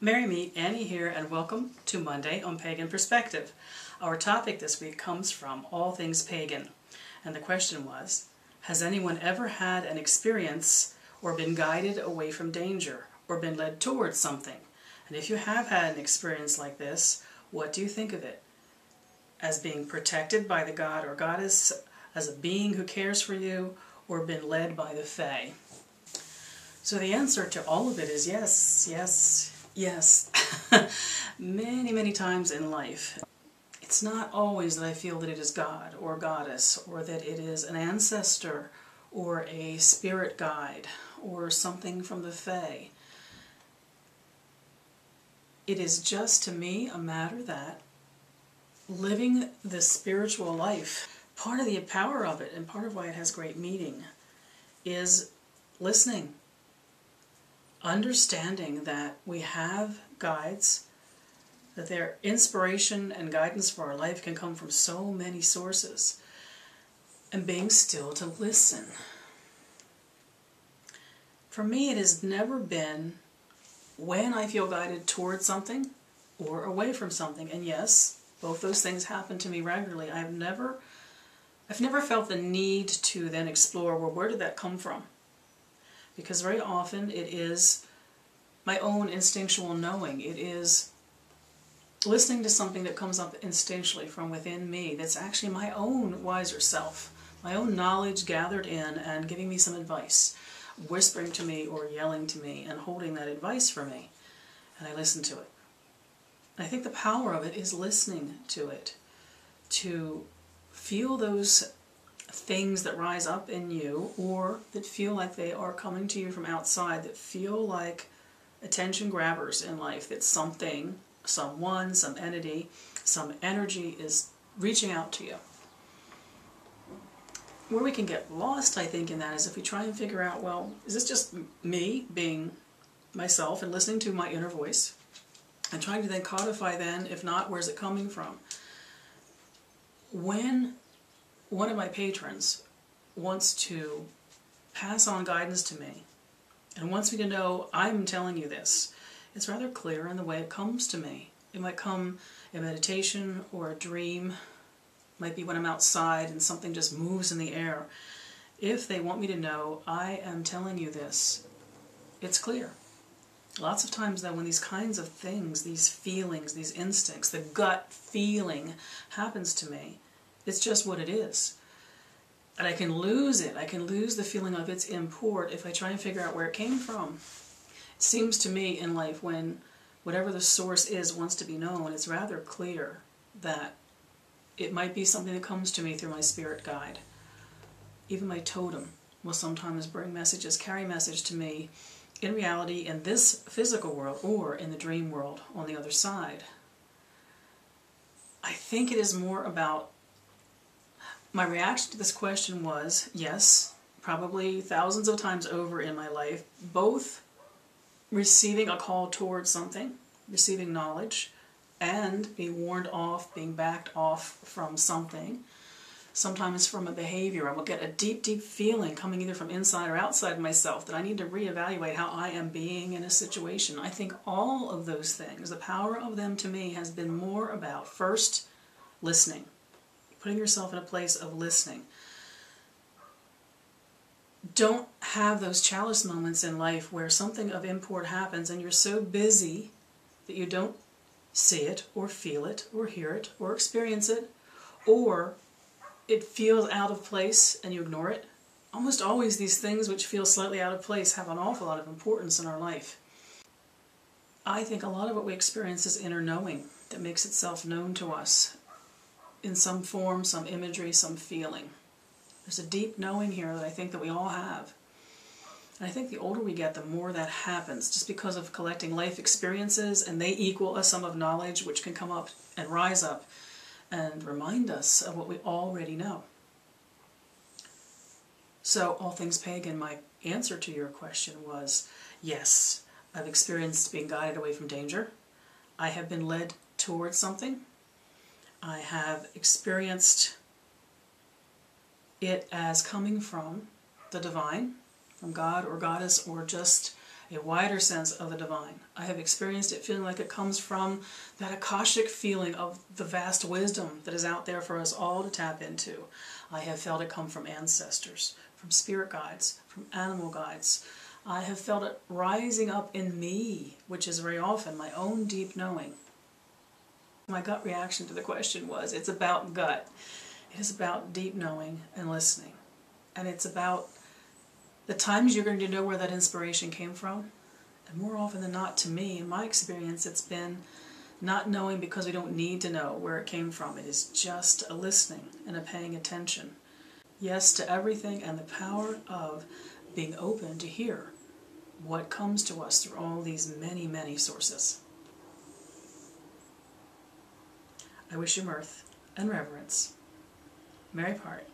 Marry me, Annie here, and welcome to Monday on Pagan Perspective. Our topic this week comes from all things pagan, and the question was, has anyone ever had an experience or been guided away from danger or been led towards something? And if you have had an experience like this, what do you think of it? As being protected by the god or goddess, as a being who cares for you, or been led by the fae? So the answer to all of it is yes, yes, yes. Many, many times in life. It's not always that I feel that it is God or goddess, or that it is an ancestor or a spirit guide or something from the fae. It is just, to me, a matter that living this spiritual life, part of the power of it and part of why it has great meaning is listening. Understanding that we have guides, that their inspiration and guidance for our life can come from so many sources, and being still to listen. For me, it has never been when I feel guided towards something or away from something. And yes, both those things happen to me regularly. I've never felt the need to then explore, well, where did that come from? Because very often it is my own instinctual knowing. It is listening to something that comes up instinctually from within me that's actually my own wiser self, my own knowledge gathered in and giving me some advice, whispering to me or yelling to me and holding that advice for me. And I listen to it. I think the power of it is listening to it, to feel those things that rise up in you or that feel like they are coming to you from outside, that feel like attention grabbers in life, that something, someone, some entity, some energy is reaching out to you. Where we can get lost, I think, in that is if we try and figure out, well, is this just me being myself and listening to my inner voice and trying to then codify then, if not, where's it coming from? When one of my patrons wants to pass on guidance to me and wants me to know I'm telling you this, it's rather clear in the way it comes to me. It might come in meditation or a dream. It might be when I'm outside and something just moves in the air. If they want me to know I am telling you this, it's clear. Lots of times though, when these kinds of things, these feelings, these instincts, the gut feeling happens to me, it's just what it is. And I can lose it. I can lose the feeling of its import if I try and figure out where it came from. It seems to me in life when whatever the source is wants to be known, it's rather clear that it might be something that comes to me through my spirit guide. Even my totem will sometimes bring messages, carry message to me in reality in this physical world or in the dream world on the other side. I think it is more about, my reaction to this question was, yes, probably thousands of times over in my life, both receiving a call towards something, receiving knowledge, and being warned off, being backed off from something. Sometimes from a behavior. I will get a deep, deep feeling coming either from inside or outside myself that I need to reevaluate how I am being in a situation. I think all of those things, the power of them to me has been more about first listening. Putting yourself in a place of listening. Don't have those chalice moments in life where something of import happens and you're so busy that you don't see it or feel it or hear it or experience it, or it feels out of place and you ignore it. Almost always these things which feel slightly out of place have an awful lot of importance in our life. I think a lot of what we experience is inner knowing that makes itself known to us in some form, some imagery, some feeling. There's a deep knowing here that I think that we all have. And I think the older we get, the more that happens, just because of collecting life experiences, and they equal a sum of knowledge which can come up and rise up and remind us of what we already know. So, all things pagan, my answer to your question was, yes, I've experienced being guided away from danger. I have been led towards something. I have experienced it as coming from the divine, from God or goddess, or just a wider sense of the divine. I have experienced it feeling like it comes from that Akashic feeling of the vast wisdom that is out there for us all to tap into. I have felt it come from ancestors, from spirit guides, from animal guides. I have felt it rising up in me, which is very often my own deep knowing. My gut reaction to the question was, it's about gut. It is about deep knowing and listening. And it's about the times you're going to know where that inspiration came from. And more often than not, to me, in my experience, it's been not knowing because we don't need to know where it came from. It is just a listening and a paying attention. Yes to everything, and the power of being open to hear what comes to us through all these many, many sources. I wish you mirth and reverence. Merry part.